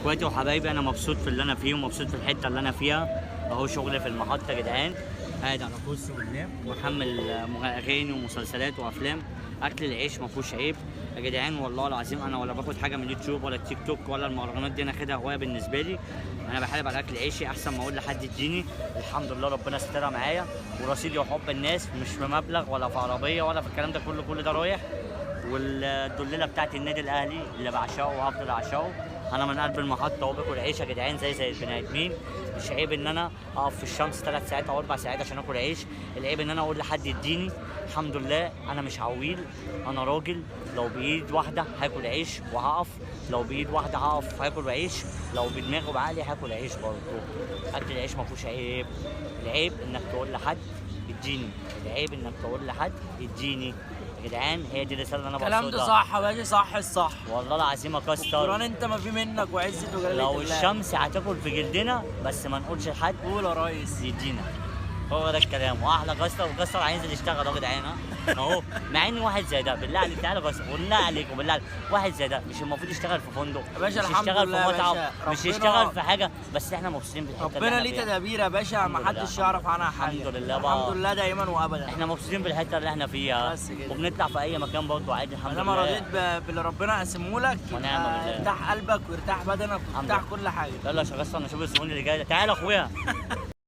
اخواتي وحبايبي، انا مبسوط في اللي انا فيه ومبسوط في الحته اللي انا فيها. اهو شغلي في المحطه يا جدعان، قاعد على كرسي وبنام ومحمل اغاني ومسلسلات وافلام. اكل العيش ما فيهوش عيب يا جدعان، والله العظيم انا ولا باخد حاجه من اليوتيوب ولا التيك توك ولا المهرجانات دي، انا خدها هوايه بالنسبه لي. انا بحارب على اكل عيشي احسن ما اقول لحد اديني. الحمد لله ربنا سترها معايا، ورصيدي وحب الناس مش في مبلغ ولا في عربيه ولا في الكلام ده كله، كل ده رايح. والدليله بتاعت النادي الاهلي اللي بعشقه وهفضل اعشقه. انا من قلب المحطه وباكل عيش يا جدعان زي البني ادمين. مش عيب ان انا اقف في الشمس 3 ساعات او 4 ساعات عشان اكل عيش، العيب ان انا اقول لحد يديني. الحمد لله انا مش عويل، انا راجل. لو بايد واحده هاكل عيش وهقف، لو بايد واحده هقف هاكل عيش، لو بدماغي وبعقلي هاكل عيش برضه. اكل العيش ما فيهوش عيب. العيب انك تقول لحد اديني، العيب انك تقول لحد اديني يا جدعان. هي دي الرساله اللي انا بقصدها. الكلام ده صح يا باشا، صح الصح. والله العظيم اكسر. قران انت ما في منك وعزه وجلاله الله. لو الشمس هتاكل في جلدنا بس ما نقولش لحد قول يا ريس يدينا. هو ده الكلام. واحلى كسر، وكسر هينزل يشتغل اهو يا جدعان اهو. مع ان واحد زي ده بالله عليك تعالى كسر، بالله عليكم بالله عليك. واحد زي ده مش المفروض يشتغل في فندق يا باشا؟ مش الحمد يشتغل لله في يا مطعم باشا، مش يشتغل في حاجه، بس احنا مبسوطين بالحته اللي ربنا احنا ليه فيها. تدابير يا باشا، ما الحمد حدش لله. يعرف عنها حاجه. الحمد لله بقى. الحمد لله دايما وابدا. احنا مبسوطين بالحته اللي احنا فيها بس كده. وبنطلع في اي مكان برضه عادي الحمد انا لله. ما رضيت باللي ربنا قسمه لك، ونعم بالله. يرتاح قلبك ويرتاح بدنك ويرتاح كل حاجه. يلا يا شباب نشوف الزبون اللي جاي ده. تعالى يا اخويا.